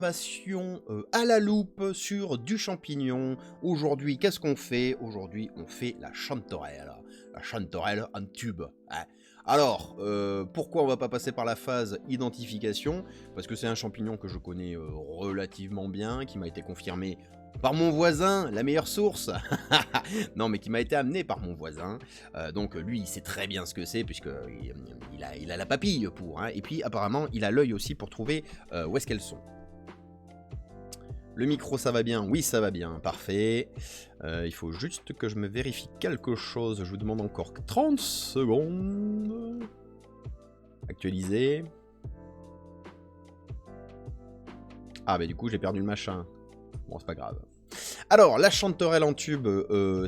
Passion à la loupe sur du champignon. Aujourd'hui, qu'est-ce qu'on fait? Aujourd'hui, on fait la chanterelle. La chanterelle en tube. Hein. Alors, pourquoi on va pas passer par la phase identification? Parce que c'est un champignon que je connais relativement bien, qui m'a été confirmé par mon voisin, la meilleure source. Non, mais qui m'a été amené par mon voisin. Donc lui, il sait très bien ce que c'est, puisqu'il il a la papille pour. Hein. Et puis, apparemment, il a l'œil aussi pour trouver où est-ce qu'elles sont. Le micro, ça va bien? Oui, ça va bien. Parfait. Il faut juste que je me vérifie quelque chose. Je vous demande encore 30 secondes. Actualiser. Ah, bah du coup, j'ai perdu le machin. Bon, c'est pas grave. Alors, la chanterelle en tube,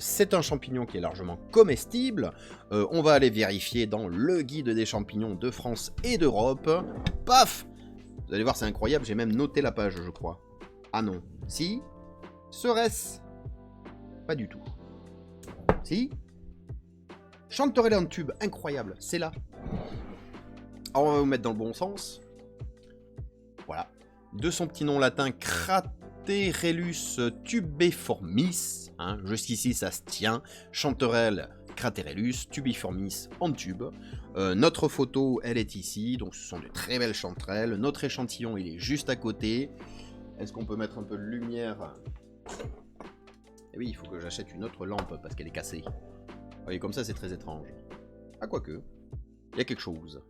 c'est un champignon qui est largement comestible. On va aller vérifier dans le guide des champignons de France et d'Europe. Paf! Vous allez voir, c'est incroyable. J'ai même noté la page, je crois. Ah non. Si? Serait-ce? Pas du tout. Si? Chanterelle en tube, incroyable, c'est là. Alors on va vous mettre dans le bon sens. Voilà. De son petit nom latin, Craterellus tubiformis. Hein, jusqu'ici ça se tient. Chanterelle Craterellus tubiformis en tube. Notre photo, elle est ici. Donc ce sont de très belles chanterelles. Notre échantillon, il est juste à côté. Est-ce qu'on peut mettre un peu de lumière? Eh oui, il faut que j'achète une autre lampe parce qu'elle est cassée. Vous voyez, comme ça, c'est très étrange. Ah, quoique. Il y a quelque chose.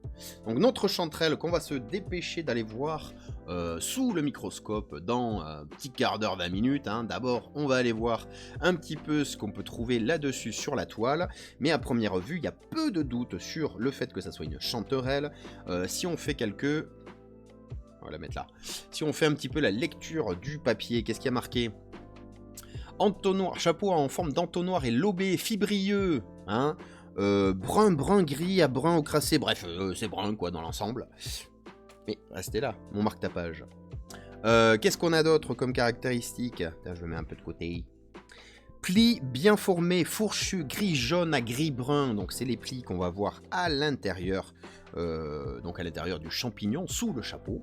Donc, notre chanterelle qu'on va se dépêcher d'aller voir sous le microscope dans un petit quart d'heure, 20 minutes. Hein. D'abord, on va aller voir un petit peu ce qu'on peut trouver là-dessus sur la toile. Mais à première vue, il y a peu de doute sur le fait que ça soit une chanterelle. Si on fait quelques... On va la mettre là. Si on fait un petit peu la lecture du papier, qu'est-ce qu'il y a marqué? Entonnoir, chapeau en forme d'entonnoir et lobé, fibrilleux, hein, brun gris à brun ocracé, bref, c'est brun quoi dans l'ensemble. Mais restez là, mon marque-tapage. Qu'est-ce qu'on a d'autre comme caractéristique? Je le mets un peu de côté. Plis bien formés, fourchus, gris-jaune à gris-brun, donc c'est les plis qu'on va voir à l'intérieur, donc à l'intérieur du champignon, sous le chapeau.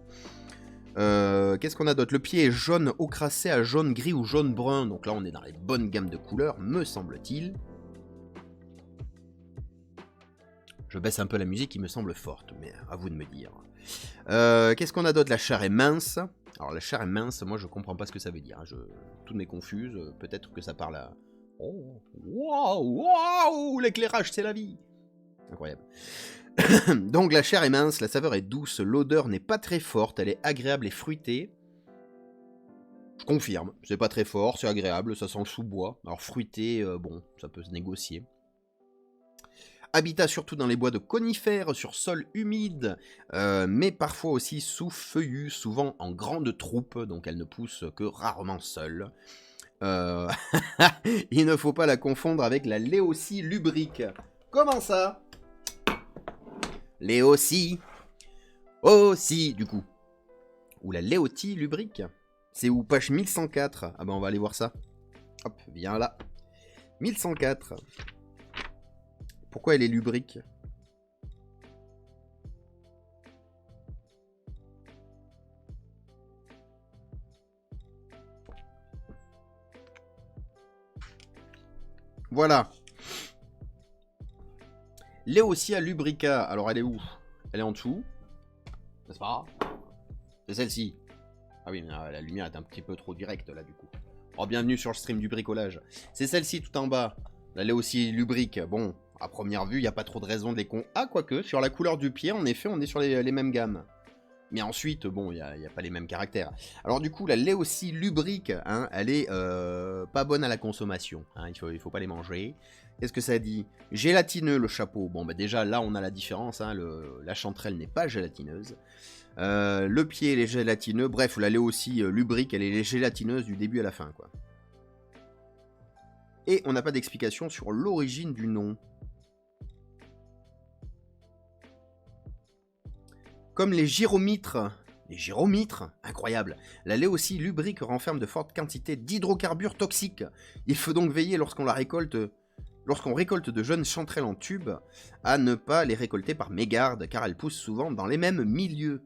Qu'est-ce qu'on a d'autre? Le pied est jaune ocracé à jaune gris ou jaune brun, donc là on est dans les bonnes gammes de couleurs, me semble-t-il. Je baisse un peu la musique qui me semble forte, mais à vous de me dire. Qu'est-ce qu'on a d'autre? La chair est mince. Alors la chair est mince, moi je comprends pas ce que ça veut dire. Tout m'est confuse, peut-être que ça parle à... Oh, waouh, waouh, l'éclairage c'est la vie. Incroyable. Donc la chair est mince, la saveur est douce, l'odeur n'est pas très forte, elle est agréable et fruitée. Je confirme, c'est pas très fort, c'est agréable, ça sent le sous-bois. Alors fruité, bon, ça peut se négocier. Habitat surtout dans les bois de conifères, sur sol humide, mais parfois aussi sous feuillus, souvent en grande troupe, donc elle ne pousse que rarement seule. Il ne faut pas la confondre avec la Léotie lubrique. Comment ça? Léotie, aussi, du coup. Ou la Léotie lubrique. C'est où? Page 1104. Ah ben on va aller voir ça. Hop, viens là. 1104. Pourquoi elle est lubrique? Voilà. Léotia lubrica. Alors elle est où? Elle est en dessous. N'est-ce pas? C'est celle-ci. Ah oui, mais la lumière est un petit peu trop directe là du coup. Oh, bienvenue sur le stream du bricolage. C'est celle-ci tout en bas. La Léotie lubrique. Bon, à première vue, il n'y a pas trop de raison de les con... Ah, quoique, sur la couleur du pied, en effet, on est sur les mêmes gammes. Mais ensuite, bon, il n'y a pas les mêmes caractères. Alors du coup, la Léotie lubrique, hein, elle est pas bonne à la consommation. Hein, il faut pas les manger. Qu'est-ce que ça dit? Gélatineux, le chapeau. Bon, bah déjà, là, on a la différence. Hein, la chanterelle n'est pas gélatineuse. Le pied, il est gélatineux. Bref, la Léotie lubrique, elle est gélatineuse du début à la fin, quoi. Et on n'a pas d'explication sur l'origine du nom. Comme les gyromitres. Les gyromitres, incroyable. La Léotie lubrique renferme de fortes quantités d'hydrocarbures toxiques. Il faut donc veiller lorsqu'on récolte de jeunes chanterelles en tube, à ne pas les récolter par mégarde, car elles poussent souvent dans les mêmes milieux.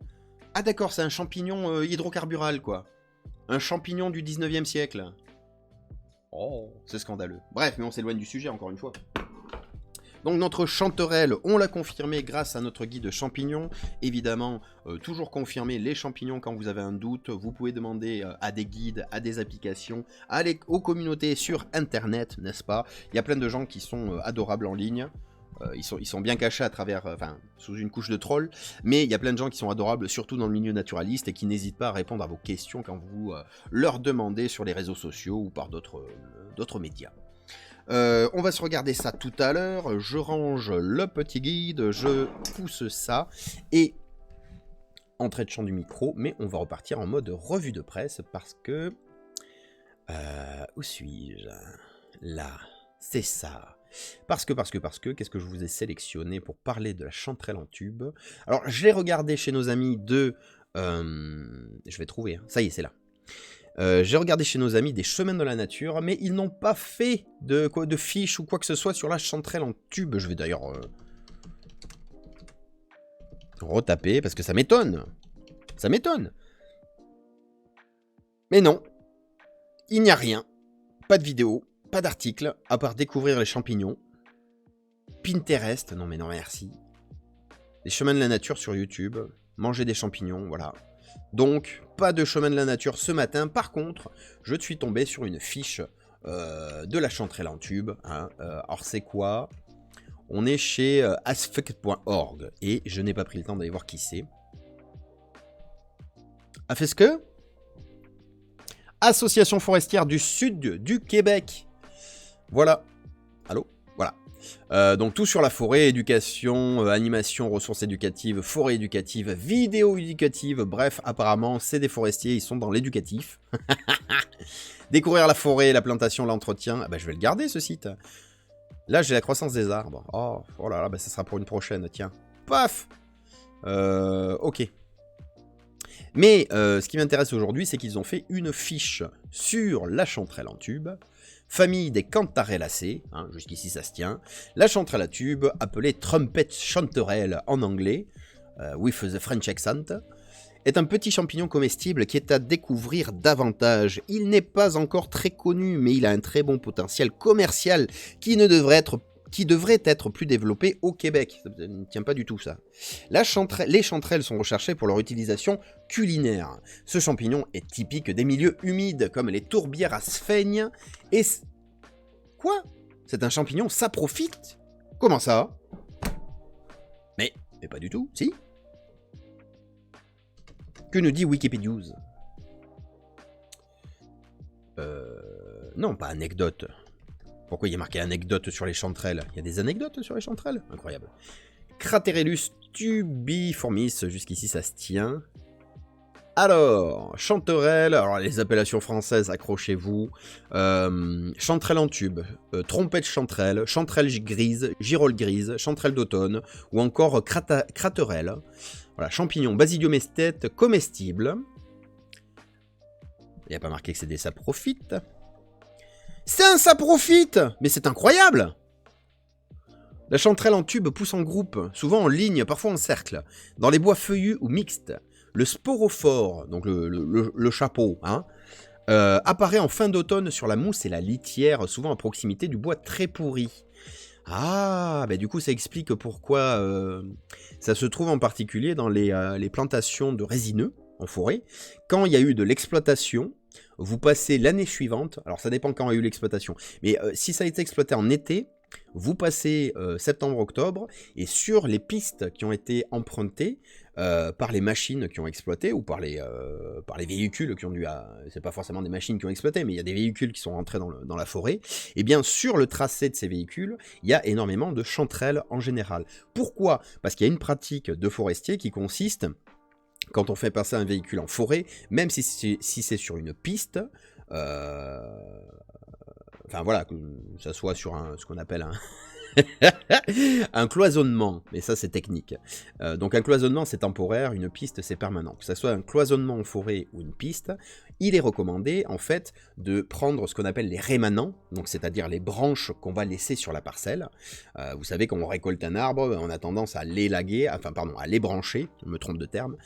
Ah d'accord, c'est un champignon hydrocarbural, quoi. Un champignon du 19e siècle. Oh, c'est scandaleux. Bref, mais on s'éloigne du sujet, encore une fois. Donc notre chanterelle, on l'a confirmé grâce à notre guide champignons. Évidemment, toujours confirmer les champignons quand vous avez un doute. Vous pouvez demander à des guides, à des applications, aux communautés sur Internet, n'est-ce pas? Il y a plein de gens qui sont adorables en ligne. Ils sont bien cachés à travers, sous une couche de troll, mais il y a plein de gens qui sont adorables, surtout dans le milieu naturaliste, et qui n'hésitent pas à répondre à vos questions quand vous leur demandez sur les réseaux sociaux ou par d'autres médias. On va se regarder ça tout à l'heure. Je range le petit guide, je pousse ça, et entrée de champ du micro, mais on va repartir en mode revue de presse, parce que... où suis-je? Là, c'est ça. Parce que, qu'est-ce que je vous ai sélectionné pour parler de la chanterelle en tube? Alors, j'ai regardé chez nos amis de... je vais trouver, hein. Ça y est, c'est là. J'ai regardé chez nos amis des chemins de la nature, mais ils n'ont pas fait de fiches ou quoi que ce soit sur la chanterelle en tube. Je vais d'ailleurs retaper, parce que ça m'étonne. Ça m'étonne. Mais non, il n'y a rien. Pas de vidéo. Pas d'article, à part découvrir les champignons. Pinterest, non mais non merci. Les chemins de la nature sur YouTube. Manger des champignons, voilà. Donc, pas de chemin de la nature ce matin. Par contre, je suis tombé sur une fiche de la chanterelle en tube. Hein. Alors c'est quoi? On est chez asfuck.org. Et je n'ai pas pris le temps d'aller voir qui c'est. A fait ce que? Association forestière du sud du Québec. Voilà. Allô? Voilà. Donc tout sur la forêt, éducation, animation, ressources éducatives, forêt éducative, vidéo éducative, bref, apparemment, c'est des forestiers, ils sont dans l'éducatif. Découvrir la forêt, la plantation, l'entretien, ah bah, je vais le garder ce site. Là, j'ai la croissance des arbres. Oh là là, bah, ça sera pour une prochaine, tiens. Paf! Ok. Mais ce qui m'intéresse aujourd'hui, c'est qu'ils ont fait une fiche sur la chanterelle en tube, famille des cantarellacées, hein, jusqu'ici ça se tient, la chanterelle à tube, appelée trumpet chanterelle en anglais, with the French accent, est un petit champignon comestible qui est à découvrir davantage. Il n'est pas encore très connu, mais il a un très bon potentiel commercial qui devrait être plus développé au Québec. Ça ne tient pas du tout, ça. Les chanterelles sont recherchées pour leur utilisation culinaire. Ce champignon est typique des milieux humides, comme les tourbières à sphaigne. Et... Quoi? C'est un champignon saprophyte? Comment ça? Mais pas du tout, si? Que nous dit Wikipédia? Non, pas anecdote. Pourquoi il y a marqué anecdote sur les chanterelles? Il y a des anecdotes sur les chanterelles? Incroyable. Craterellus tubiformis, jusqu'ici ça se tient. Alors, chanterelle, alors les appellations françaises, accrochez-vous. Chanterelle en tube, trompette chanterelle, chanterelle grise, girole grise, chanterelle d'automne, ou encore craterelle. Voilà, champignon basidiomestète comestible. Il n'y a pas marqué que c'est des saprophytes. C'est un saprophyte! Mais c'est incroyable! La chanterelle en tube pousse en groupe, souvent en ligne, parfois en cercle, dans les bois feuillus ou mixtes. Le sporophore, donc le chapeau, hein, apparaît en fin d'automne sur la mousse et la litière, souvent à proximité du bois très pourri. Ah, bah du coup ça explique pourquoi ça se trouve en particulier dans les plantations de résineux en forêt. Quand il y a eu de l'exploitation, vous passez l'année suivante, alors ça dépend quand il y a eu l'exploitation, mais si ça a été exploité en été, vous passez septembre-octobre, et sur les pistes qui ont été empruntées par les machines qui ont exploité, ou par les véhicules qui ont dû... c'est pas forcément des machines qui ont exploité, mais il y a des véhicules qui sont rentrés dans la forêt, et bien sur le tracé de ces véhicules, il y a énormément de chanterelles en général. Pourquoi? Parce qu'il y a une pratique de forestier qui consiste... Quand on fait passer un véhicule en forêt, même si c'est sur une piste, enfin voilà, que ça soit sur ce qu'on appelle Un cloisonnement, mais ça c'est technique. Donc un cloisonnement c'est temporaire, une piste c'est permanent. Que ce soit un cloisonnement en forêt ou une piste, il est recommandé en fait de prendre ce qu'on appelle les rémanents, donc c'est-à-dire les branches qu'on va laisser sur la parcelle. Vous savez quand on récolte un arbre, on a tendance à l'élaguer, enfin pardon, à l'ébrancher, je me trompe de terme,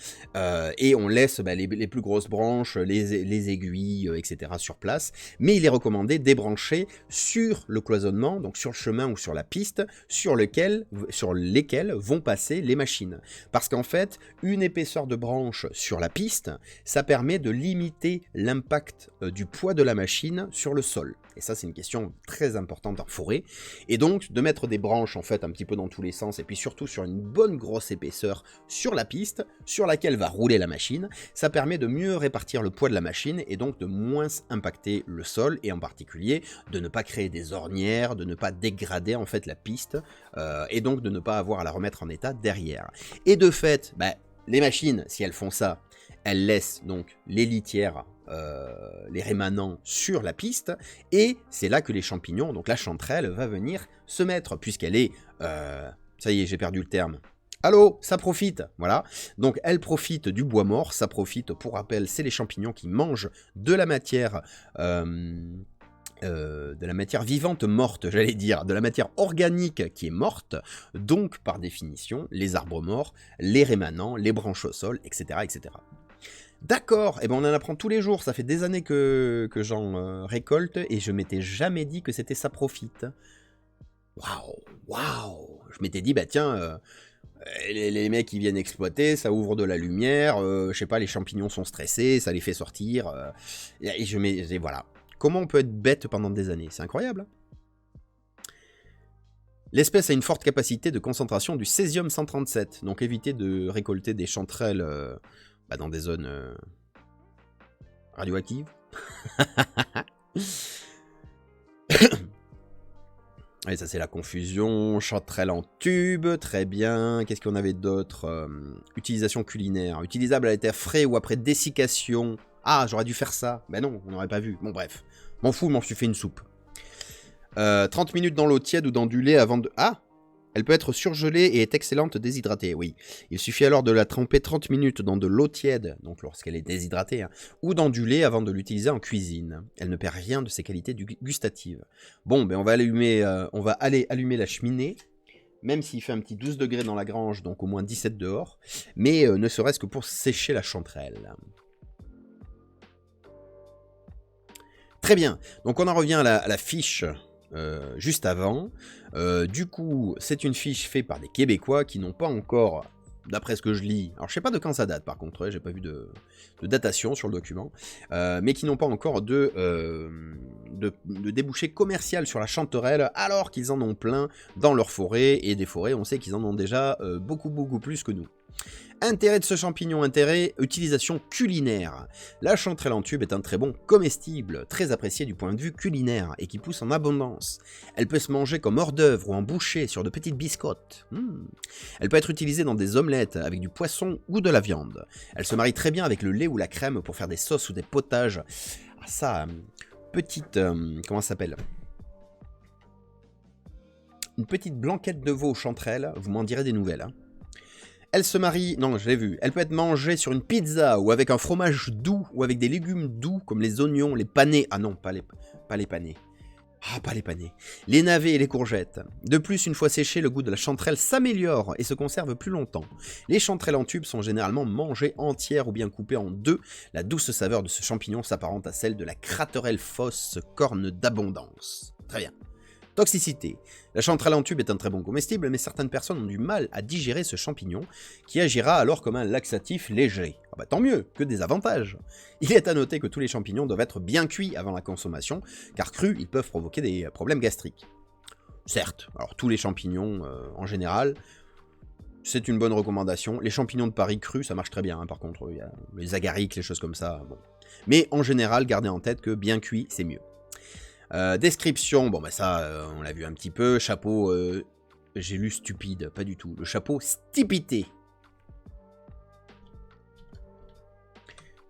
et on laisse les plus grosses branches, les aiguilles, etc. sur place. Mais il est recommandé d'ébrancher sur le cloisonnement, donc sur le chemin ou sur la piste, sur lesquelles vont passer les machines. Parce qu'en fait, une épaisseur de branche sur la piste, ça permet de limiter l'impact du poids de la machine sur le sol. Et ça, c'est une question très importante en forêt. Et donc, de mettre des branches, en fait, un petit peu dans tous les sens, et puis surtout sur une bonne grosse épaisseur sur la piste, sur laquelle va rouler la machine, ça permet de mieux répartir le poids de la machine, et donc de moins impacter le sol, et en particulier, de ne pas créer des ornières, de ne pas dégrader, en fait, la piste, et donc de ne pas avoir à la remettre en état derrière. Et de fait, les machines, si elles font ça, elles laissent donc les litières, les rémanents sur la piste, et c'est là que les champignons, donc la chanterelle, va venir se mettre, puisqu'elle est... ça y est, j'ai perdu le terme. Allô, ça profite, voilà. Donc elle profite du bois mort, ça profite, pour rappel, c'est les champignons qui mangent de la matière... de la matière vivante morte, j'allais dire, de la matière organique qui est morte, donc par définition, les arbres morts, les rémanents, les branches au sol, etc. etc. D'accord, et ben on en apprend tous les jours, ça fait des années que j'en récolte, et je m'étais jamais dit que c'était ça profite. Waouh. Je m'étais dit, tiens, les mecs qui viennent exploiter, ça ouvre de la lumière, je sais pas, les champignons sont stressés, ça les fait sortir, et voilà. Comment on peut être bête pendant des années? C'est incroyable. L'espèce a une forte capacité de concentration du césium-137, donc évitez de récolter des chanterelles dans des zones radioactives. Et ça c'est la confusion, chanterelle en tube, très bien. Qu'est-ce qu'on avait d'autre? Utilisation culinaire, utilisable à l'état frais ou après dessiccation. Ah, j'aurais dû faire ça. Ben non, on n'aurait pas vu. Bon bref, m'en fous, m'en suis fait une soupe. 30 minutes dans l'eau tiède ou dans du lait avant de... Ah! Elle peut être surgelée et est excellente déshydratée, oui. Il suffit alors de la tremper 30 minutes dans de l'eau tiède, donc lorsqu'elle est déshydratée, ou dans du lait avant de l'utiliser en cuisine. Elle ne perd rien de ses qualités gustatives. Bon, on va aller allumer la cheminée, même s'il fait un petit 12 degrés dans la grange, donc au moins 17 dehors, mais ne serait-ce que pour sécher la chanterelle. Très bien, donc on en revient à la fiche juste avant. Du coup, c'est une fiche faite par des Québécois qui n'ont pas encore, d'après ce que je lis, alors je sais pas de quand ça date par contre, j'ai pas vu de datation sur le document, mais qui n'ont pas encore de débouché commercial sur la chanterelle, alors qu'ils en ont plein dans leur forêt, et des forêts, on sait qu'ils en ont déjà beaucoup plus que nous. Intérêt de ce champignon, utilisation culinaire. La chanterelle en tube est un très bon comestible, très apprécié du point de vue culinaire, et qui pousse en abondance. Elle peut se manger comme hors d'œuvre ou en bouchée sur de petites biscottes. Elle peut être utilisée dans des omelettes, avec du poisson ou de la viande. Elle se marie très bien avec le lait ou la crème pour faire des sauces ou des potages. Ah ça, petite... comment ça s'appelle ? Une petite blanquette de veau chanterelle, vous m'en direz des nouvelles, Elle se marie, non je l'ai vu, elle peut être mangée sur une pizza ou avec un fromage doux ou avec des légumes doux comme les oignons, les panais, ah non pas les panais, pas les panais, les navets et les courgettes. De plus, une fois séchée, le goût de la chanterelle s'améliore et se conserve plus longtemps. Les chanterelles en tube sont généralement mangées entières ou bien coupées en deux. La douce saveur de ce champignon s'apparente à celle de la craterelle fausse, corne d'abondance. Très bien. Toxicité. La chanterelle en tube est un très bon comestible, mais certaines personnes ont du mal à digérer ce champignon, qui agira alors comme un laxatif léger. Tant mieux, que des avantages. Il est à noter que tous les champignons doivent être bien cuits avant la consommation, car crus, ils peuvent provoquer des problèmes gastriques. Certes, alors tous les champignons, en général, c'est une bonne recommandation. Les champignons de Paris crus, ça marche très bien, par contre, il y a les agarics, les choses comme ça, bon. Mais en général, gardez en tête que bien cuit, c'est mieux. Description, ça on l'a vu un petit peu, chapeau, j'ai lu stupide, pas du tout, le chapeau stipité.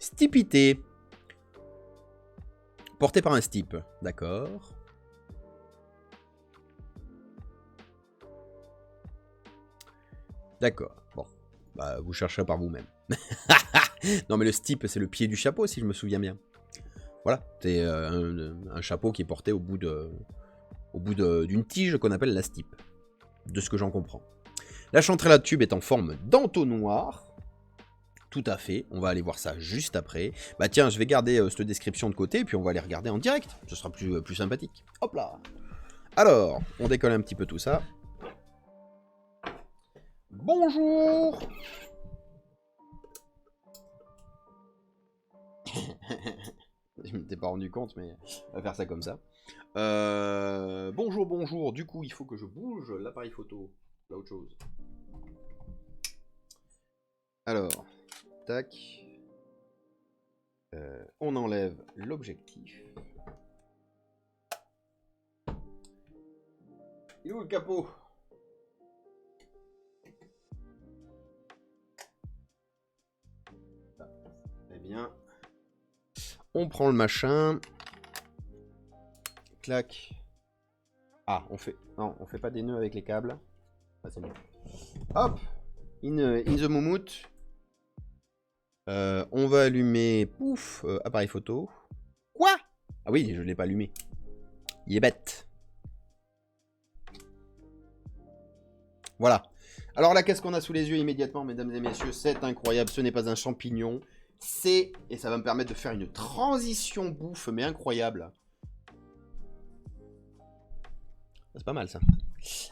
Stipité. Porté par un stipe, d'accord. D'accord, bon. Bah, vous chercherez par vous-même. Non, mais le stipe, c'est le pied du chapeau, si je me souviens bien. Voilà, c'est un chapeau qui est porté au bout d'une tige qu'on appelle la stipe. De ce que j'en comprends. La chanterelle à tube est en forme d'entonnoir. Tout à fait, on va aller voir ça juste après. Bah tiens, je vais garder cette description de côté, puis on va aller regarder en direct. Ce sera plus sympathique. Hop là. Alors, on décolle un petit peu tout ça. Bonjour. Je ne m'étais pas rendu compte, mais on va faire ça comme ça. Bonjour, bonjour. Du coup, il faut que je bouge l'appareil photo. Là, autre chose. Alors, tac. On enlève l'objectif. Il est où le capot? Eh bien, on prend le machin. Clac. Ah, on fait... Non, on fait pas des nœuds avec les câbles. Ah, c'est bon. Hop. In the moumoute. On va allumer... Pouf. Appareil photo. Quoi? Ah oui, je l'ai pas allumé. Il est bête. Voilà. Alors là, qu'est-ce qu'on a sous les yeux immédiatement, mesdames et messieurs? C'est incroyable, ce n'est pas un champignon. C'est... Et ça va me permettre de faire une transition bouffe, mais incroyable. C'est pas mal, ça.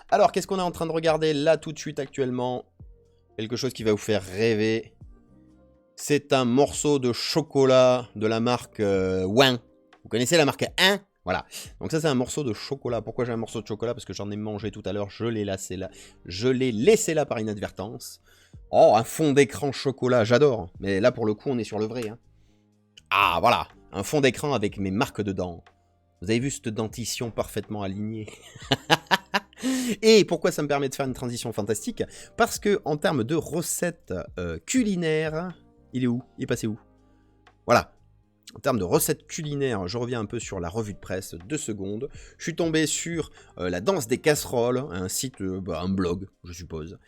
Alors, qu'est-ce qu'on est en train de regarder là, tout de suite, actuellement? Quelque chose qui va vous faire rêver. C'est un morceau de chocolat de la marque Win. Vous connaissez la marque 1? Voilà. Donc ça, c'est un morceau de chocolat. Pourquoi j'ai un morceau de chocolat? Parce que j'en ai mangé tout à l'heure. Je l'ai laissé là par inadvertance. Oh, un fond d'écran chocolat. J'adore. Mais là, pour le coup, on est sur le vrai. Hein. Ah, voilà. Un fond d'écran avec mes marques de dents. Vous avez vu cette dentition parfaitement alignée? Et pourquoi ça me permet de faire une transition fantastique? Parce que en termes de recettes culinaires... Il est où? Il est passé où? Voilà. En termes de recettes culinaires, je reviens un peu sur la revue de presse, 2 secondes. Je suis tombé sur la danse des casseroles, un site, un blog, je suppose.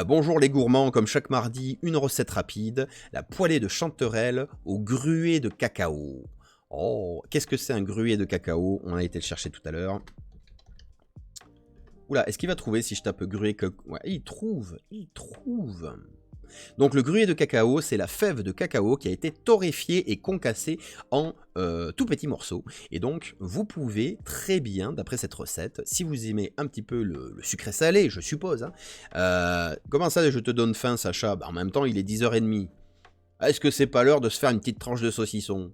Bonjour les gourmands, comme chaque mardi, une recette rapide. La poêlée de chanterelle au gruet de cacao. Oh, qu'est-ce que c'est un gruet de cacao? On a été le chercher tout à l'heure. Oula, est-ce qu'il va trouver si je tape gruet cacao? Ouais, il trouve. Donc le gruet de cacao, c'est la fève de cacao qui a été torréfiée et concassée en tout petits morceaux. Et donc vous pouvez très bien, d'après cette recette, si vous aimez un petit peu le sucré salé, je suppose. Hein, comment ça, je te donne faim, Sacha? Bah, en même temps, il est 10h30. Est-ce que c'est pas l'heure de se faire une petite tranche de saucisson?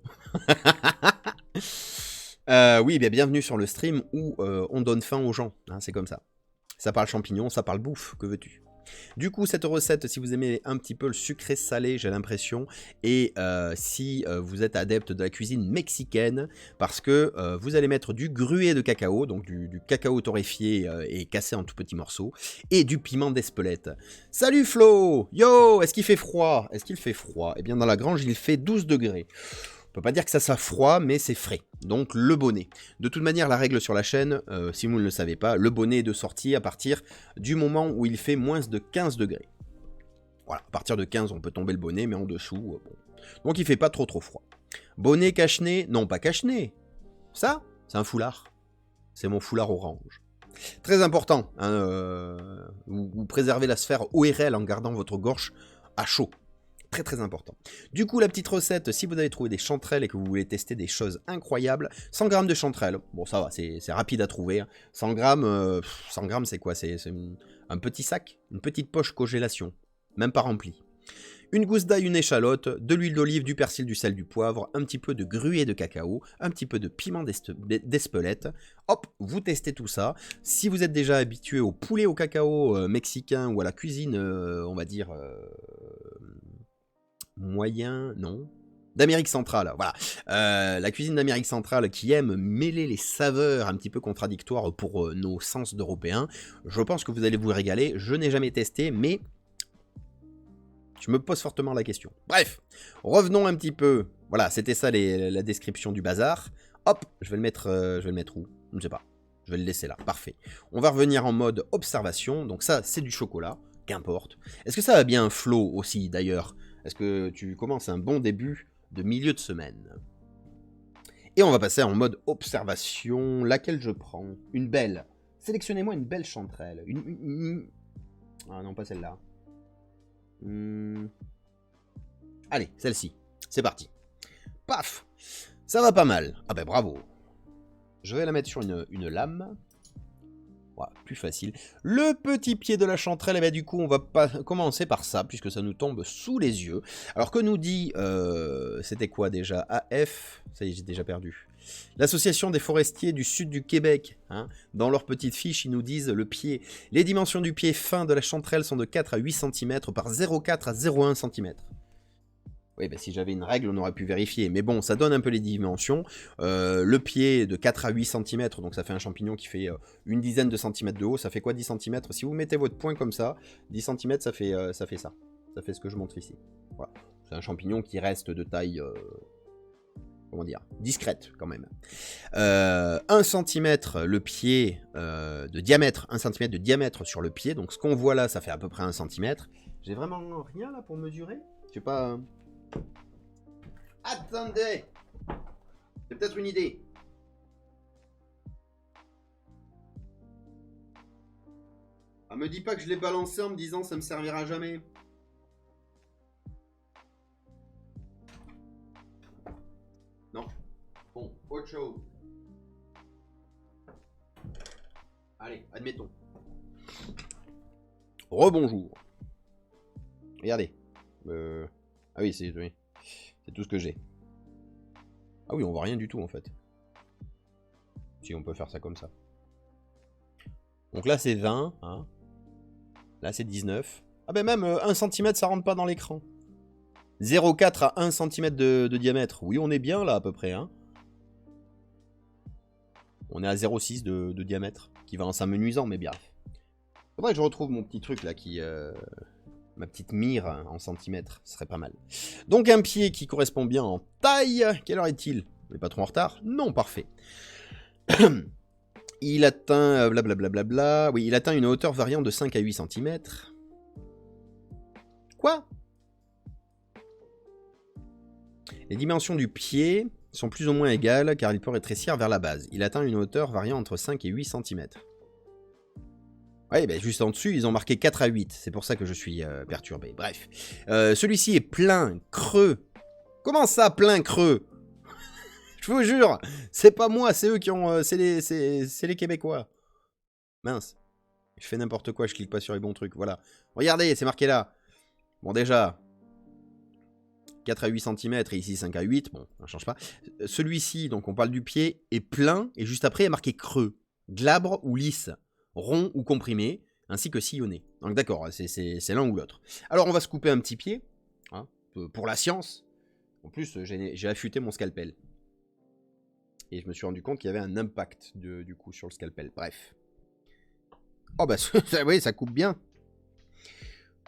Oui, bien, bienvenue sur le stream où on donne faim aux gens. Hein, c'est comme ça. Ça parle champignons, ça parle bouffe, que veux-tu? Du coup, cette recette, si vous aimez un petit peu le sucré salé, j'ai l'impression, et si vous êtes adepte de la cuisine mexicaine, parce que vous allez mettre du gruet de cacao, donc du cacao torréfié et cassé en tout petits morceaux, et du piment d'Espelette. Salut Flo! Yo! Est-ce qu'il fait froid? Est-ce qu'il fait froid? Eh bien, dans la grange, il fait 12 degrés. On peut pas dire que ça soit froid, mais c'est frais. Donc le bonnet. De toute manière, la règle sur la chaîne, si vous ne le savez pas, le bonnet est de sortie à partir du moment où il fait moins de 15 degrés. Voilà, à partir de 15, on peut tomber le bonnet, mais en dessous, bon. Donc il fait pas trop froid. Bonnet cache-nez? Non, pas cache-nez. Ça, c'est un foulard. C'est mon foulard orange. Très important, hein, vous préservez la sphère ORL en gardant votre gorge à chaud. Très important. Du coup, la petite recette, si vous avez trouvé des chanterelles et que vous voulez tester des choses incroyables, 100 g de chanterelles, bon ça va, c'est rapide à trouver. Hein. 100 g, c'est quoi? C'est un petit sac, une petite poche congélation, même pas remplie. Une gousse d'ail, une échalote, de l'huile d'olive, du persil, du sel, du poivre, un petit peu de gruet de cacao, un petit peu de piment d'Espelette. Hop, vous testez tout ça. Si vous êtes déjà habitué au poulet au cacao mexicain ou à la cuisine, on va dire... moyen, non, d'Amérique centrale, voilà. La cuisine d'Amérique centrale qui aime mêler les saveurs un petit peu contradictoires pour nos sens d'Européens, je pense que vous allez vous régaler. Je n'ai jamais testé, mais je me pose fortement la question. Bref, revenons un petit peu. Voilà, c'était ça la description du bazar. Hop, je vais le mettre où? Je ne sais pas. Je vais le laisser là, parfait. On va revenir en mode observation. Donc ça, c'est du chocolat. qu'importe. Est-ce que ça va bien flow aussi, d'ailleurs? Est-ce que tu commences un bon début de milieu de semaine? Et on va passer en mode observation. Laquelle je prends? Une belle. Sélectionnez-moi une belle chanterelle. Ah non, pas celle-là. Allez, celle-ci. C'est parti. Paf! Ça va pas mal. Ah ben bravo. Je vais la mettre sur une lame. Voilà, plus facile. Le petit pied de la chanterelle, et ben du coup, on va pas commencer par ça, puisque ça nous tombe sous les yeux. Alors, que nous dit... c'était quoi déjà? AF? Ça y est, j'ai déjà perdu. L'Association des forestiers du sud du Québec. Hein, dans leur petite fiche, ils nous disent le pied. Les dimensions du pied fin de la chanterelle sont de 4 à 8 cm par 0,4 à 0,1 cm. Oui, bah, si j'avais une règle, on aurait pu vérifier. Mais bon, ça donne un peu les dimensions. Le pied de 4 à 8 cm, donc ça fait un champignon qui fait une dizaine de centimètres de haut. Ça fait quoi 10 cm? Si vous mettez votre poing comme ça, 10 cm, ça fait ça. Ça fait ce que je montre ici. Voilà. C'est un champignon qui reste de taille... comment dire? Discrète, quand même. 1 cm le pied de diamètre. 1 cm de diamètre sur le pied. Donc ce qu'on voit là, ça fait à peu près 1 cm. J'ai vraiment rien là pour mesurer? Je sais pas... Attendez! C'est peut-être une idée. Ah, me dis pas que je l'ai balancé en me disant ça me servira jamais. Non. Bon, autre chose. Allez, admettons. Rebonjour. Regardez. Ah oui, c'est tout ce que j'ai. Ah oui, on voit rien du tout en fait. Si on peut faire ça comme ça. Donc là c'est 20. Hein. Là c'est 19. Ah ben même 1 cm ça rentre pas dans l'écran. 0,4 à 1 cm de diamètre. Oui, on est bien là à peu près. Hein. On est à 0,6 de diamètre. Qui va en s'amenuisant, mais bien. Faudrait que je retrouve mon petit truc là qui... ma petite mire en centimètres, ce serait pas mal. Donc un pied qui correspond bien en taille. Quelle heure est-il? On n'est pas trop en retard? Non, parfait. Il atteint... blablabla. Oui, il atteint une hauteur variant de 5 à 8 cm. Quoi? Les dimensions du pied sont plus ou moins égales car il peut rétrécir vers la base. Il atteint une hauteur variant entre 5 et 8 cm. Oui, ben juste en dessus, ils ont marqué 4 à 8. C'est pour ça que je suis perturbé. Bref. Celui-ci est plein, creux. Comment ça, plein, creux? Je vous jure, c'est pas moi, c'est eux qui ont... c'est les Québécois. Mince. Je fais n'importe quoi, je clique pas sur les bons trucs. Voilà. Regardez, c'est marqué là. Bon, déjà... 4 à 8 cm et ici 5 à 8. Bon, ça ne change pas. Celui-ci, donc on parle du pied, est plein et juste après, il est marqué creux. Glabre ou lisse. Rond ou comprimé, ainsi que sillonné. Donc d'accord, c'est l'un ou l'autre. Alors on va se couper un petit pied, hein, pour la science. En plus, j'ai affûté mon scalpel. Et je me suis rendu compte qu'il y avait un impact du coup sur le scalpel. Bref. Oh bah oui, ça coupe bien.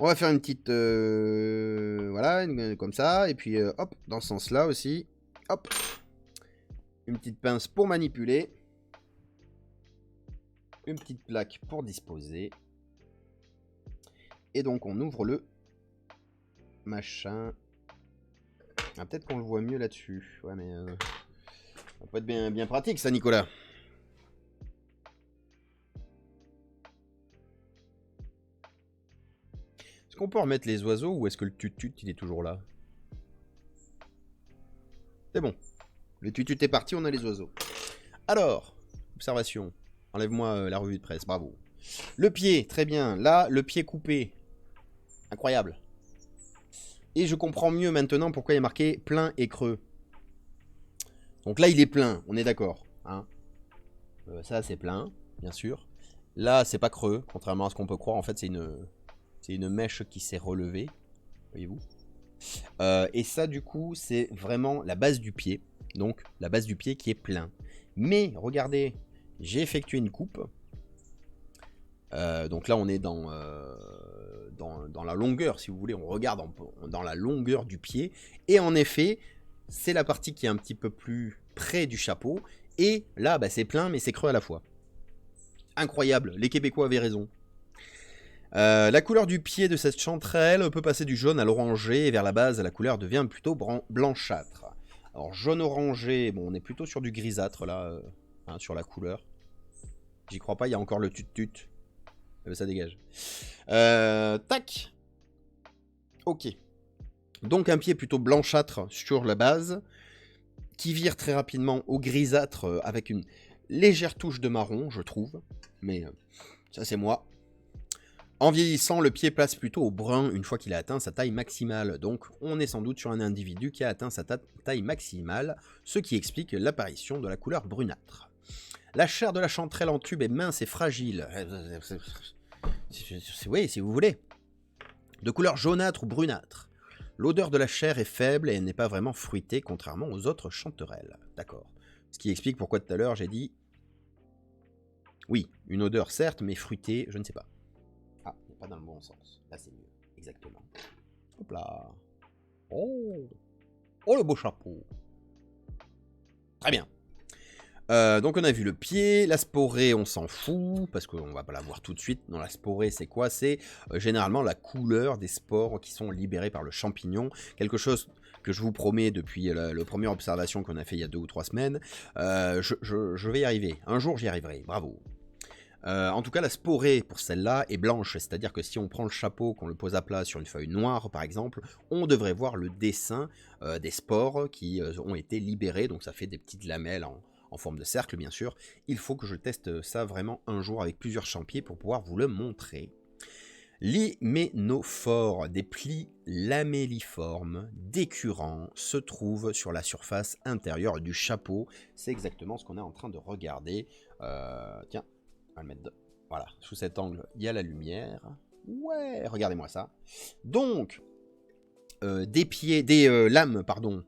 On va faire une petite... voilà, comme ça. Et puis hop, dans ce sens-là aussi. Hop. Une petite pince pour manipuler. Une petite plaque pour disposer. Et donc on ouvre le machin. Ah, peut-être qu'on le voit mieux là-dessus. Ouais, mais ça va pas être bien pratique ça, Nicolas. Est-ce qu'on peut remettre les oiseaux ou est-ce que le tutut il est toujours là? C'est bon. Le tutut est parti, on a les oiseaux. Alors, observation. Enlève-moi la revue de presse, bravo. Le pied, très bien. Là, le pied coupé. Incroyable. Et je comprends mieux maintenant pourquoi il est marqué plein et creux. Donc là, il est plein, on est d'accord. Hein, ça, c'est plein, bien sûr. Là, c'est pas creux, contrairement à ce qu'on peut croire. En fait, c'est une mèche qui s'est relevée. Voyez-vous. Et ça, du coup, c'est vraiment la base du pied. Donc, la base du pied qui est plein. Mais, regardez... J'ai effectué une coupe. Donc là, on est dans la longueur, si vous voulez. On regarde dans la longueur du pied. Et en effet, c'est la partie qui est un petit peu plus près du chapeau. Et là, bah, c'est plein, mais c'est creux à la fois. Incroyable. Les Québécois avaient raison. La couleur du pied de cette chanterelle peut passer du jaune à l'orangé, et vers la base, la couleur devient plutôt blanchâtre. Alors, jaune-orangé, bon, on est plutôt sur du grisâtre, là, hein, sur la couleur. J'y crois pas, il y a encore le tut-tut. Ça dégage. Tac. Ok. Donc, un pied plutôt blanchâtre sur la base, qui vire très rapidement au grisâtre, avec une légère touche de marron, je trouve. Mais ça, c'est moi. En vieillissant, le pied passe plutôt au brun une fois qu'il a atteint sa taille maximale. Donc on est sans doute sur un individu qui a atteint sa taille maximale, ce qui explique l'apparition de la couleur brunâtre. La chair de la chanterelle en tube est mince et fragile. Oui, si vous voulez. De couleur jaunâtre ou brunâtre. L'odeur de la chair est faible et elle n'est pas vraiment fruitée, contrairement aux autres chanterelles. D'accord. Ce qui explique pourquoi tout à l'heure j'ai dit... Oui, une odeur certes, mais fruitée, je ne sais pas. Ah, pas dans le bon sens. Là, c'est mieux. Exactement. Hop là. Oh. Oh, le beau chapeau. Très bien. Donc, on a vu le pied. La sporée, on s'en fout, parce qu'on va pas la voir tout de suite. Non, la sporée, c'est quoi? C'est généralement la couleur des spores qui sont libérés par le champignon. Quelque chose que je vous promets depuis la première observation qu'on a fait il y a 2 ou 3 semaines. Je vais y arriver. Un jour, j'y arriverai. Bravo. En tout cas, la sporée pour celle-là est blanche, c'est-à-dire que si on prend le chapeau, qu'on le pose à plat sur une feuille noire par exemple, on devrait voir le dessin des spores qui ont été libérés, donc ça fait des petites lamelles en forme de cercle bien sûr. Il faut que je teste ça vraiment un jour avec plusieurs champiers pour pouvoir vous le montrer. L'hyménophore, des plis lamelliformes, décurrents, se trouvent sur la surface intérieure du chapeau. C'est exactement ce qu'on est en train de regarder. Tiens. On va le mettre voilà, sous cet angle, il y a la lumière. Ouais, regardez-moi ça. Donc, des lames, pardon,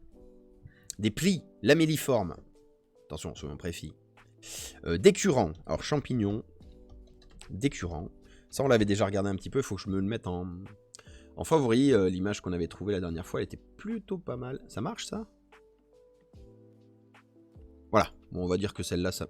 des plis lamelliformes. Attention, sur mon préfix. Décurrents, alors champignons, décurrents. Ça, on l'avait déjà regardé un petit peu, il faut que je me le mette en favori. L'image qu'on avait trouvée la dernière fois, elle était plutôt pas mal. Ça marche, ça? Voilà, bon, on va dire que celle-là, ça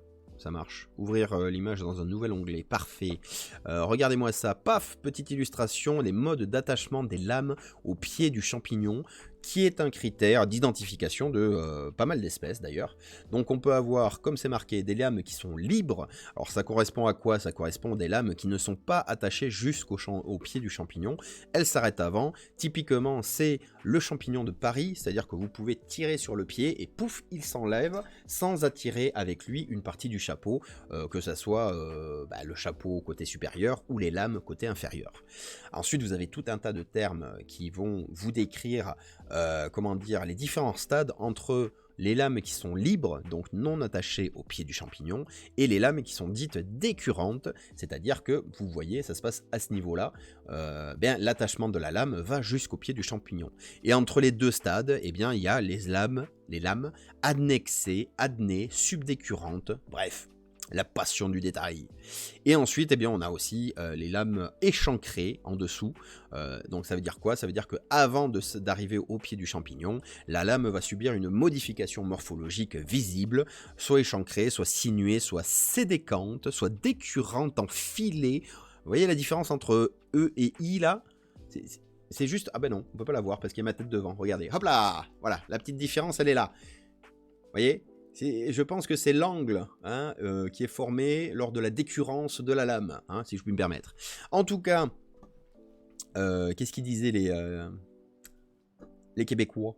marche. Ouvrir l'image dans un nouvel onglet. Parfait. Regardez-moi ça. Paf, petite illustration. Les modes d'attachement des lames au pied du champignon, qui est un critère d'identification de pas mal d'espèces d'ailleurs. Donc on peut avoir, comme c'est marqué, des lames qui sont libres. Alors ça correspond à quoi? Ça correspond à des lames qui ne sont pas attachées jusqu'au pied du champignon. Elles s'arrêtent avant. Typiquement, c'est le champignon de Paris, c'est-à-dire que vous pouvez tirer sur le pied et pouf, il s'enlève sans attirer avec lui une partie du chapeau, que ça soit le chapeau côté supérieur ou les lames côté inférieur. Ensuite, vous avez tout un tas de termes qui vont vous décrire comment dire, les différents stades entre les lames qui sont libres, donc non attachées au pied du champignon, et les lames qui sont dites décurrentes, c'est-à-dire que, vous voyez, ça se passe à ce niveau-là, l'attachement de la lame va jusqu'au pied du champignon. Et entre les deux stades, eh bien, il y a les lames annexées, adnées, subdécurantes, bref, la passion du détail. Et ensuite, eh bien, on a aussi les lames échancrées en dessous. Donc ça veut dire quoi? Ça veut dire qu'avant d'arriver au pied du champignon, la lame va subir une modification morphologique visible, soit échancrée, soit sinuée, soit sédécante, soit décurrente en filet. Vous voyez la différence entre E et I là? C'est juste... Ah ben non, on peut pas la voir parce qu'il y a ma tête devant. Regardez, hop là! Voilà, la petite différence, elle est là. Vous voyez? Je pense que c'est l'angle qui est formé lors de la décurrence de la lame, si je puis me permettre. En tout cas, qu'est-ce qu'ils disaient les Québécois?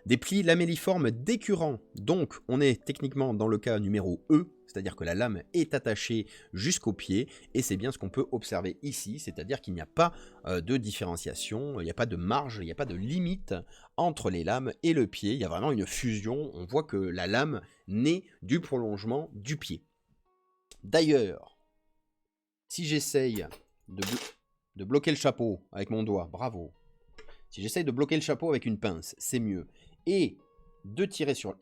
Des plis lamelliformes décurrents. Donc, on est techniquement dans le cas numéro E, c'est-à-dire que la lame est attachée jusqu'au pied, et c'est bien ce qu'on peut observer ici, c'est-à-dire qu'il n'y a pas de différenciation, il n'y a pas de marge, il n'y a pas de limite entre les lames et le pied, il y a vraiment une fusion, on voit que la lame naît du prolongement du pied. D'ailleurs, si j'essaye de bloquer le chapeau avec mon doigt, bravo, si j'essaye de bloquer le chapeau avec une pince, c'est mieux, et de tirer sur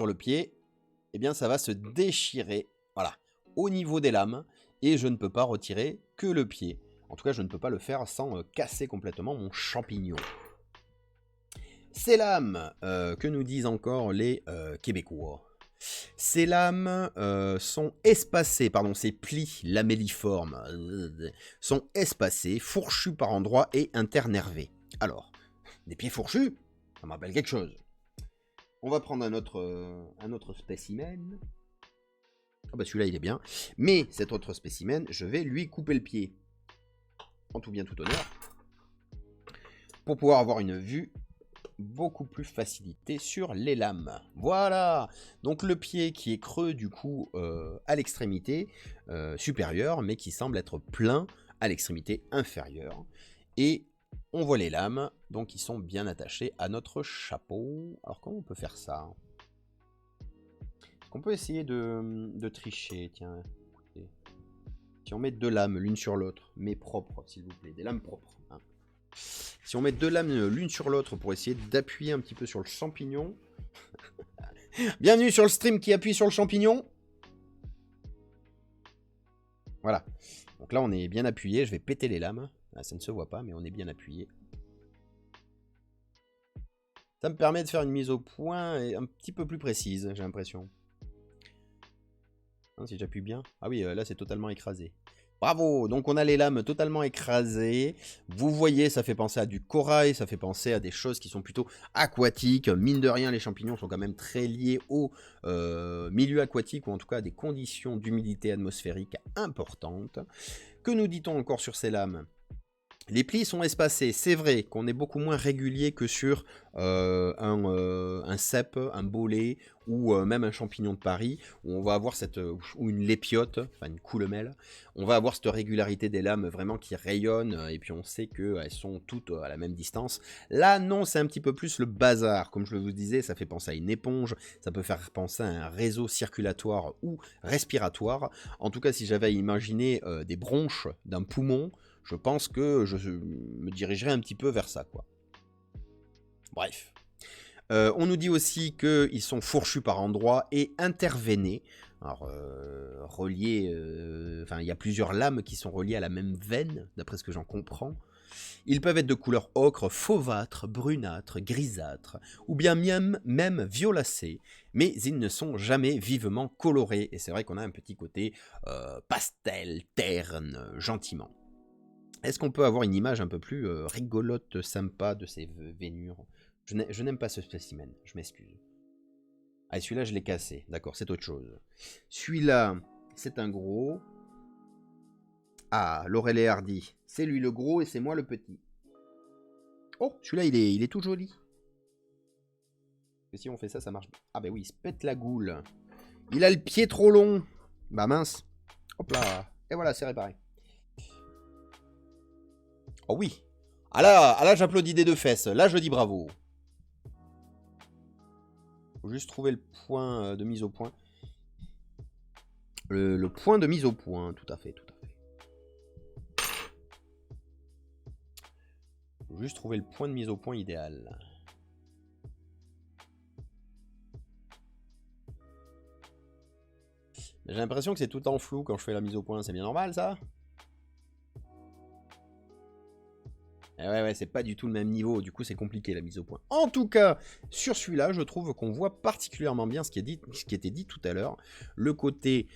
le pied, eh bien ça va se déchirer, voilà, au niveau des lames, et je ne peux pas retirer que le pied. En tout cas, je ne peux pas le faire sans casser complètement mon champignon. Ces lames, que nous disent encore les Québécois? Ces lames sont espacées, pardon, ces plis lamelliformes sont espacés, fourchus par endroits et internervés. Alors, des pieds fourchus, ça me rappelle quelque chose. On va prendre un autre spécimen. Ah bah celui-là il est bien. Mais cet autre spécimen, je vais lui couper le pied. En tout bien tout honneur. Pour pouvoir avoir une vue beaucoup plus facilitée sur les lames. Voilà. Donc le pied qui est creux du coup à l'extrémité supérieure, mais qui semble être plein à l'extrémité inférieure. Et on voit les lames, donc qui sont bien attachées à notre chapeau. Alors comment on peut faire ça ? On peut essayer de tricher, tiens. Si on met deux lames l'une sur l'autre, mais propres, s'il vous plaît, des lames propres. Hein. Si on met deux lames l'une sur l'autre pour essayer d'appuyer un petit peu sur le champignon. Bienvenue sur le stream qui appuie sur le champignon. Voilà. Donc là, on est bien appuyé. Je vais péter les lames. Ah, ça ne se voit pas, mais on est bien appuyé. Ça me permet de faire une mise au point un petit peu plus précise, j'ai l'impression. Si j'appuie bien. Ah oui, là c'est totalement écrasé. Bravo! Donc on a les lames totalement écrasées. Vous voyez, ça fait penser à du corail, ça fait penser à des choses qui sont plutôt aquatiques. Mine de rien, les champignons sont quand même très liés au milieu aquatique, ou en tout cas à des conditions d'humidité atmosphérique importantes. Que nous dit-on encore sur ces lames ? Les plis sont espacés, c'est vrai qu'on est beaucoup moins régulier que sur un cèpe, un bolet ou même un champignon de Paris, où on va avoir ou une lépiote, enfin une coulemelle, on va avoir cette régularité des lames vraiment qui rayonnent, et puis on sait qu'elles sont toutes à la même distance. Là non, c'est un petit peu plus le bazar, comme je vous disais, ça fait penser à une éponge, ça peut faire penser à un réseau circulatoire ou respiratoire. En tout cas, si j'avais imaginé des bronches d'un poumon, je pense que je me dirigerai un petit peu vers ça, quoi. Bref. On nous dit aussi qu'ils sont fourchus par endroits et intervénés. Alors, reliés... Enfin, il y a plusieurs lames qui sont reliées à la même veine, d'après ce que j'en comprends. Ils peuvent être de couleur ocre, fauvâtre, brunâtre, grisâtre, ou bien même violacés, mais ils ne sont jamais vivement colorés. Et c'est vrai qu'on a un petit côté pastel, terne, gentiment. Est-ce qu'on peut avoir une image un peu plus rigolote, sympa de ces vénures ? Je n'aime pas ce spécimen, je m'excuse. Ah, celui-là, je l'ai cassé. D'accord, c'est autre chose. Celui-là, c'est un gros. Ah, Laurel et Hardy. C'est lui le gros et c'est moi le petit. Oh, celui-là, il est tout joli. Et si on fait ça, ça marche. Ah ben oui, il se pète la goule. Il a le pied trop long. Bah mince. Hop là. Et voilà, c'est réparé. Oh oui. Ah là j'applaudis des deux fesses. Là, je dis bravo. Faut juste trouver le point de mise au point. Le point de mise au point, tout à fait, tout à fait. Faut juste trouver le point de mise au point idéal. J'ai l'impression que c'est tout en flou quand je fais la mise au point. C'est bien normal, ça ? Et ouais, c'est pas du tout le même niveau, du coup c'est compliqué la mise au point. En tout cas, sur celui-là, je trouve qu'on voit particulièrement bien ce qui était dit tout à l'heure. Le côté...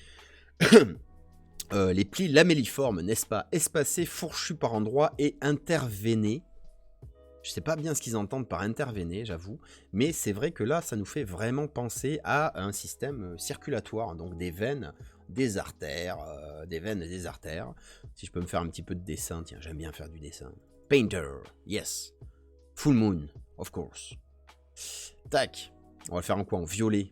les plis lamelliformes, n'est-ce pas, espacés, fourchus par endroits et intervénés. Je sais pas bien ce qu'ils entendent par intervéner, j'avoue, mais c'est vrai que là, ça nous fait vraiment penser à un système circulatoire, donc des veines, des artères, des veines et des artères. Si je peux me faire un petit peu de dessin, tiens, j'aime bien faire du dessin. Painter, yes. Full moon, of course. Tac, on va le faire en quoi? En violet.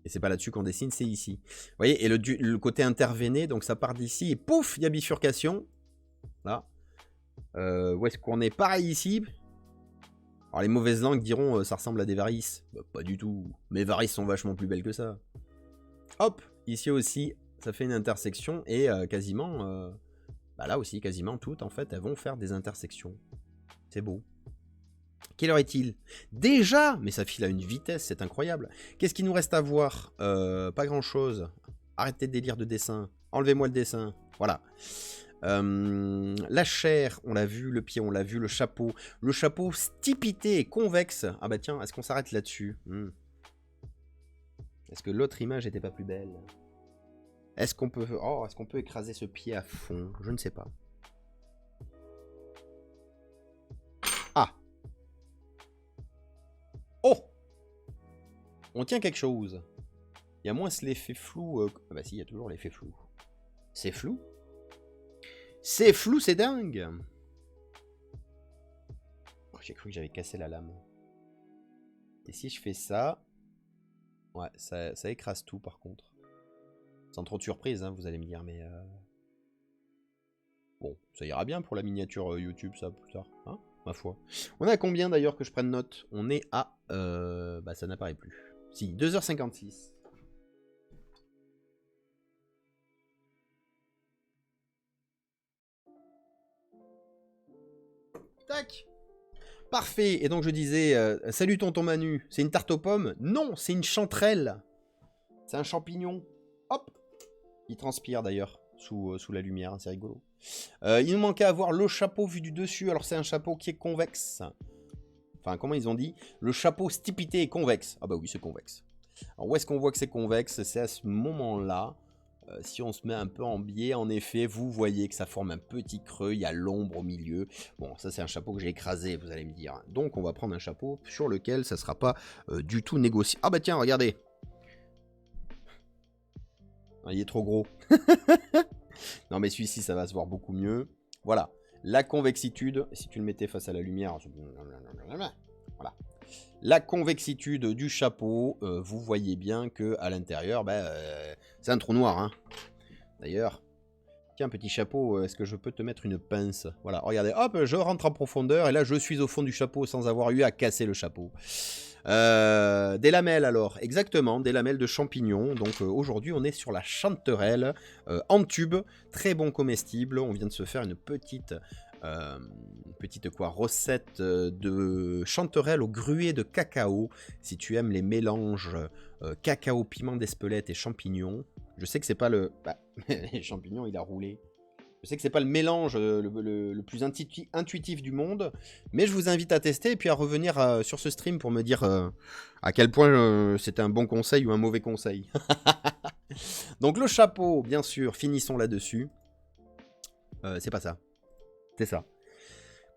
Et c'est pas là-dessus qu'on dessine, c'est ici. Vous voyez, et le côté intervéné, donc ça part d'ici, et pouf, il y a bifurcation. Là. Où est-ce qu'on est? Pareil ici. Alors les mauvaises langues diront ça ressemble à des varices. Bah, pas du tout. Mes varices sont vachement plus belles que ça. Hop, ici aussi, ça fait une intersection et quasiment... bah là aussi, quasiment toutes, en fait, elles vont faire des intersections. C'est beau. Quelle heure est-il? Déjà? Mais ça file à une vitesse, c'est incroyable. Qu'est-ce qu'il nous reste à voir? Pas grand-chose. Arrêtez de délire de dessin. Enlevez-moi le dessin. Voilà. La chair, on l'a vu. Le pied, on l'a vu. Le chapeau. Le chapeau stipité et convexe. Ah bah tiens, est-ce qu'on s'arrête là-dessus? Est-ce que l'autre image était pas plus belle? Est-ce qu'on peut... Oh, est-ce qu'on peut écraser ce pied à fond? Je ne sais pas. Ah! Oh! On tient quelque chose. Il y a moins l'effet flou... Ah bah si, il y a toujours l'effet flou. C'est flou? C'est flou, c'est dingue! Oh, j'ai cru que j'avais cassé la lame. Et si je fais ça... Ouais, ça écrase tout par contre. Sans trop de surprise, hein, vous allez me dire, mais... Bon, ça ira bien pour la miniature YouTube, ça, plus tard, hein, ma foi. On est à combien d'ailleurs que je prenne note? On est à... Bah ça n'apparaît plus. Si, 2h56. Tac! Parfait, et donc je disais, salut tonton Manu, c'est une tarte aux pommes? Non, c'est une chanterelle. C'est un champignon. Hop! Il transpire d'ailleurs, sous la lumière, hein, c'est rigolo. Il nous manquait à voir le chapeau vu du dessus, alors c'est un chapeau qui est convexe. Enfin, comment ils ont dit? Le chapeau stipité est convexe. Ah bah oui, c'est convexe. Alors où est-ce qu'on voit que c'est convexe? C'est à ce moment-là. Si on se met un peu en biais, en effet, vous voyez que ça forme un petit creux, il y a l'ombre au milieu. Bon, ça c'est un chapeau que j'ai écrasé, vous allez me dire. Donc on va prendre un chapeau sur lequel ça ne sera pas du tout négocié. Ah bah tiens, regardez. Ah, il est trop gros. Non mais celui-ci, ça va se voir beaucoup mieux. Voilà, la convexitude, si tu le mettais face à la lumière, voilà. La convexitude du chapeau, vous voyez bien que à l'intérieur, bah, c'est un trou noir. Hein. D'ailleurs, tiens, petit chapeau, est-ce que je peux te mettre une pince? Voilà, regardez, hop, je rentre en profondeur et là, je suis au fond du chapeau sans avoir eu à casser le chapeau. Des lamelles alors, exactement, des lamelles de champignons. Donc aujourd'hui, on est sur la chanterelle en tube, très bon comestible. On vient de se faire une petite recette de chanterelle au gruet de cacao. Si tu aimes les mélanges cacao, piment d'Espelette et champignons, je sais que c'est pas le... Bah, les champignons, il a roulé. Je sais que c'est pas le mélange le plus intuitif du monde, mais je vous invite à tester et puis à revenir sur ce stream pour me dire à quel point c'était un bon conseil ou un mauvais conseil. Donc le chapeau, bien sûr, finissons là-dessus. C'est pas ça. C'est ça.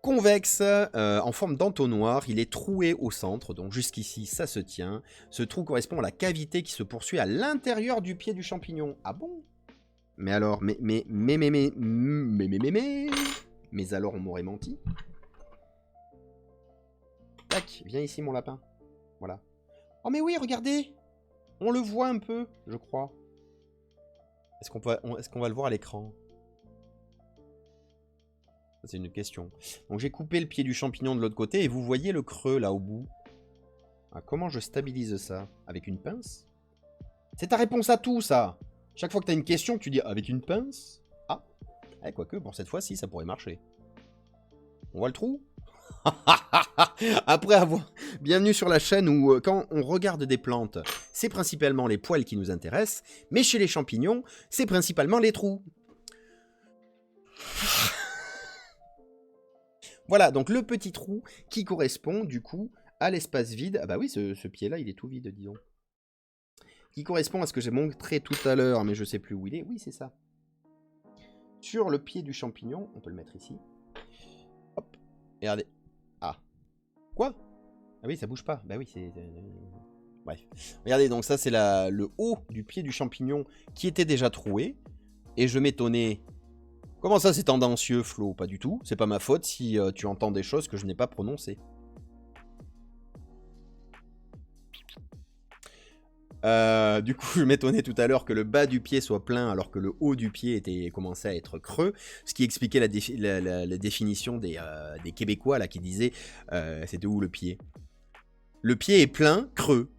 Convexe, en forme d'entonnoir, il est troué au centre, donc jusqu'ici ça se tient. Ce trou correspond à la cavité qui se poursuit à l'intérieur du pied du champignon. Ah bon? Mais alors, mais alors on m'aurait menti. Tac, viens ici mon lapin. Voilà. Oh mais oui, regardez, on le voit un peu, je crois. Est-ce qu'on va le voir à l'écran? C'est une question. Donc j'ai coupé le pied du champignon de l'autre côté et vous voyez le creux là au bout. Ah, comment je stabilise ça? Avec une pince? C'est ta réponse à tout ça. Chaque fois que tu as une question, tu dis avec une pince. Ah, eh, quoique pour cette fois-ci, ça pourrait marcher. On voit le trou? Après avoir... Bienvenue sur la chaîne où quand on regarde des plantes, c'est principalement les poils qui nous intéressent, mais chez les champignons, c'est principalement les trous. Voilà, donc le petit trou qui correspond du coup à l'espace vide. Ah bah oui, ce pied-là, il est tout vide, disons. Qui correspond à ce que j'ai montré tout à l'heure, mais je sais plus où il est. Oui, c'est ça. Sur le pied du champignon, on peut le mettre ici. Hop, et regardez. Ah. Quoi? Ah oui, ça bouge pas. Bah oui, c'est... Bref. Regardez, donc ça, c'est le haut du pied du champignon qui était déjà troué. Et je m'étonnais... Comment ça, c'est tendancieux, Flo? Pas du tout. C'est pas ma faute si tu entends des choses que je n'ai pas prononcées. Du coup, je m'étonnais tout à l'heure que le bas du pied soit plein alors que le haut du pied commençait à être creux, ce qui expliquait la définition des Québécois là, qui disaient c'était où le pied? Le pied est plein, creux.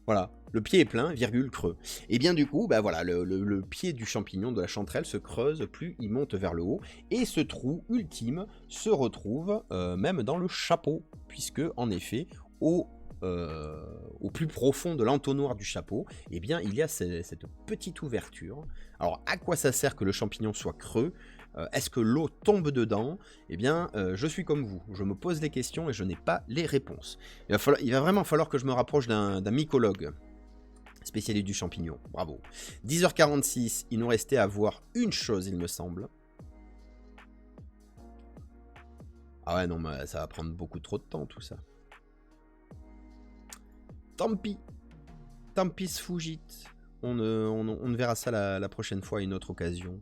Voilà, le pied est plein, virgule, creux. Et bien du coup, bah voilà, le pied du champignon, de la chanterelle, se creuse, plus il monte vers le haut, et ce trou ultime se retrouve même dans le chapeau, puisque en effet, au plus profond de l'entonnoir du chapeau, eh bien, il y a cette petite ouverture. Alors, à quoi ça sert que le champignon soit creux? Est-ce que l'eau tombe dedans? Eh bien, je suis comme vous. Je me pose des questions et je n'ai pas les réponses. Il va vraiment falloir que je me rapproche d'un mycologue spécialiste du champignon, bravo. 10h46, il nous restait à voir une chose, il me semble. Ah ouais, non, mais ça va prendre beaucoup trop de temps, tout ça. Tant pis. Tant pis, Fugit. On verra ça la prochaine fois à une autre occasion.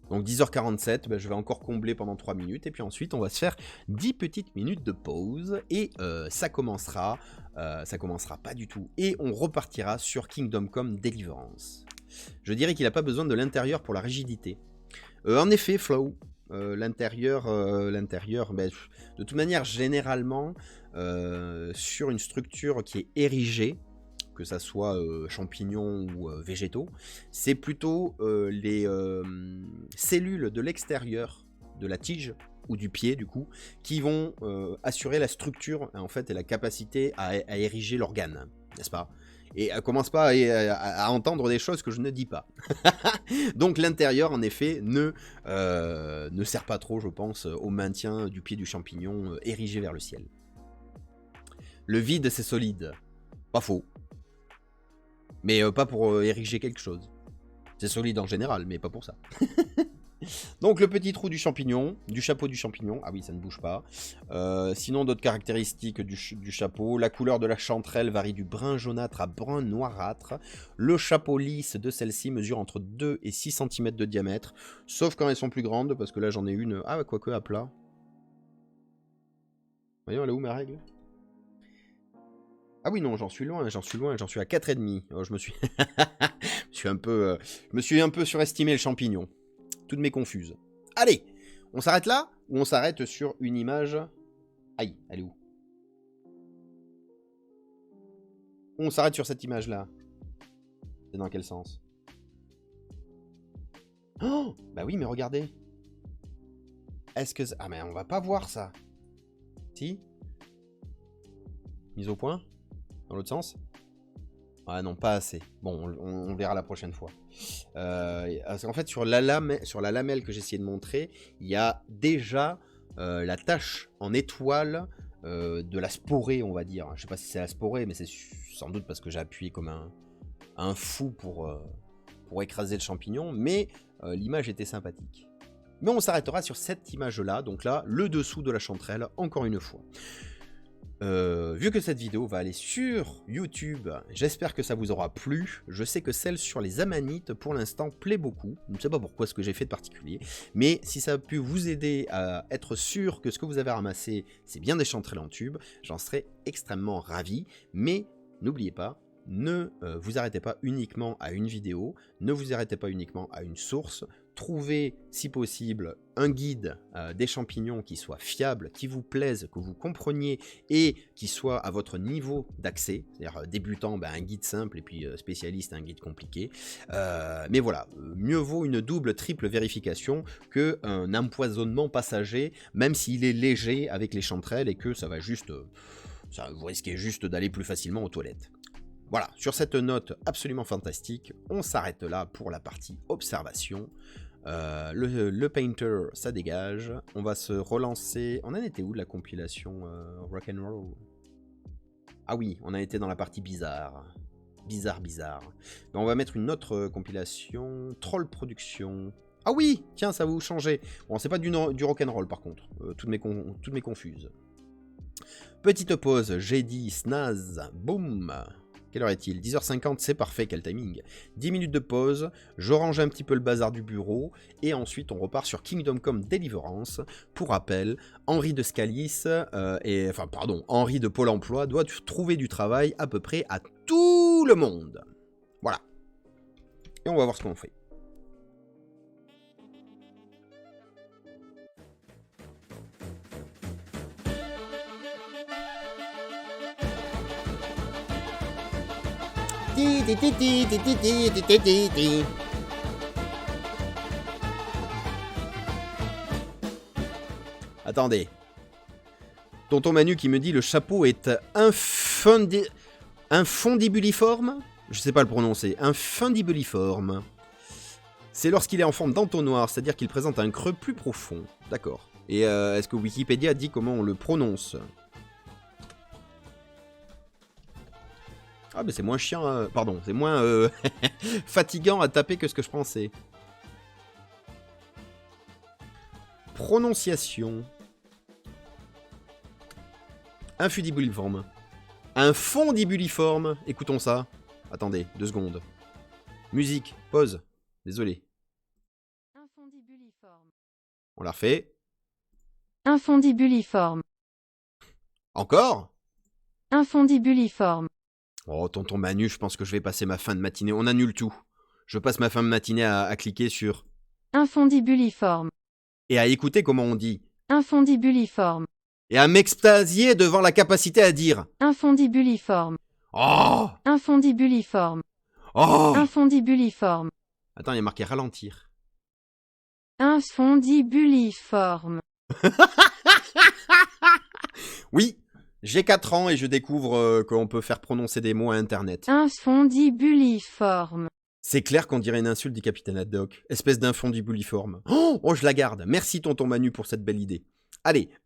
Donc 10h47, ben, je vais encore combler pendant 3 minutes. Et puis ensuite, on va se faire 10 petites minutes de pause. Et ça commencera pas du tout. Et on repartira sur Kingdom Come Deliverance. Je dirais qu'il n'a pas besoin de l'intérieur pour la rigidité. En effet, Flow, l'intérieur, ben, de toute manière, généralement, sur une structure qui est érigée, que ça soit champignons ou végétaux, c'est plutôt les cellules de l'extérieur de la tige ou du pied du coup qui vont assurer la structure en fait et la capacité à ériger l'organe, n'est-ce pas? Et commence pas à entendre des choses que je ne dis pas. Donc l'intérieur en effet ne sert pas trop, je pense, au maintien du pied du champignon érigé vers le ciel. Le vide c'est solide, pas faux. Mais pas pour ériger quelque chose. C'est solide en général, mais pas pour ça. Donc le petit trou du champignon, du chapeau du champignon. Ah oui, ça ne bouge pas. Sinon, d'autres caractéristiques du chapeau. La couleur de la chanterelle varie du brun jaunâtre à brun noirâtre. Le chapeau lisse de celle-ci mesure entre 2 et 6 cm de diamètre. Sauf quand elles sont plus grandes, parce que là j'en ai une... Ah, quoique à plat. Voyons, elle est où ma règle? Ah oui, non, j'en suis loin, j'en suis à 4,5. Oh, je me suis... je me suis un peu surestimé le champignon. Toutes mes confuses. Allez, on s'arrête là ou on s'arrête sur une image... Aïe, elle est où? On s'arrête sur cette image-là. C'est dans quel sens? Oh, bah oui, mais regardez. Est-ce que... Ah, mais on va pas voir ça. Si? Mise au point? Dans l'autre sens? Ah non, pas assez. Bon, on verra la prochaine fois. Parce qu'en fait, sur la lamelle que j'ai essayé de montrer, il y a déjà la tache en étoile de la sporée, on va dire. Je sais pas si c'est la sporée, mais c'est sans doute parce que j'ai appuyé comme un fou pour écraser le champignon. Mais l'image était sympathique. Mais on s'arrêtera sur cette image-là. Donc là, le dessous de la chanterelle, encore une fois. Vu que cette vidéo va aller sur YouTube, j'espère que ça vous aura plu. Je sais que celle sur les amanites, pour l'instant, plaît beaucoup. Je ne sais pas pourquoi ce que j'ai fait de particulier. Mais si ça a pu vous aider à être sûr que ce que vous avez ramassé, c'est bien des chanterelles en tube, j'en serais extrêmement ravi. Mais n'oubliez pas, ne vous arrêtez pas uniquement à une vidéo, ne vous arrêtez pas uniquement à une source. Trouvez, si possible, un guide des champignons qui soit fiable, qui vous plaise, que vous compreniez et qui soit à votre niveau d'accès. C'est-à-dire débutant, un guide simple et puis spécialiste, un guide compliqué. Mais voilà, mieux vaut une double, triple vérification qu'un empoisonnement passager, même s'il est léger avec les chanterelles et que ça va juste... vous risquez juste d'aller plus facilement aux toilettes. Voilà, sur cette note absolument fantastique, on s'arrête là pour la partie observation. Le painter, ça dégage. On va se relancer. On en était où de la compilation Rock'n'Roll? Ah oui, on a été dans la partie bizarre. Bizarre. Donc on va mettre une autre compilation. Troll Production. Ah oui, tiens, ça va vous changer. Bon, c'est pas du rock'n'roll par contre. Toutes mes confuses. Petite pause, j'ai dit snaz, boum. Quelle heure est-il? 10h50, c'est parfait, quel timing. 10 minutes de pause, je range un petit peu le bazar du bureau, et ensuite on repart sur Kingdom Come Deliverance. Pour rappel, Henri de Scalis, Henri de Pôle emploi doit trouver du travail à peu près à tout le monde. Voilà. Et on va voir ce qu'on fait. Attendez. Tonton Manu qui me dit le chapeau est infondibuliforme. Je sais pas le prononcer. Infondibuliforme. C'est lorsqu'il est en forme d'entonnoir, c'est-à-dire qu'il présente un creux plus profond. D'accord. Et est-ce que Wikipédia dit comment on le prononce? Ah, mais c'est moins chiant, pardon, c'est moins fatigant à taper que ce que je pensais. Prononciation. Infundibuliforme. Un fondibuliforme. Écoutons ça. Attendez, 2 secondes. Musique, pause. Désolé. Infondibuliforme. On la refait. Infondibuliforme. Encore? Infondibuliforme. Oh, tonton Manu, je pense que je vais passer ma fin de matinée. On annule tout. Je passe ma fin de matinée à cliquer sur... Infondibuliforme. Et à écouter comment on dit. Infondibuliforme. Et à m'extasier devant la capacité à dire. Infondibuliforme. Oh! Infondibuliforme. Oh! Infondibuliforme. Attends, il y a marqué ralentir. Infondibuliforme. Oui, j'ai 4 ans et je découvre qu'on peut faire prononcer des mots à Internet. Infondibuliforme. C'est clair qu'on dirait une insulte du capitaine Haddock. Espèce d'infondibuliforme. Oh, je la garde. Merci tonton Manu pour cette belle idée. Allez,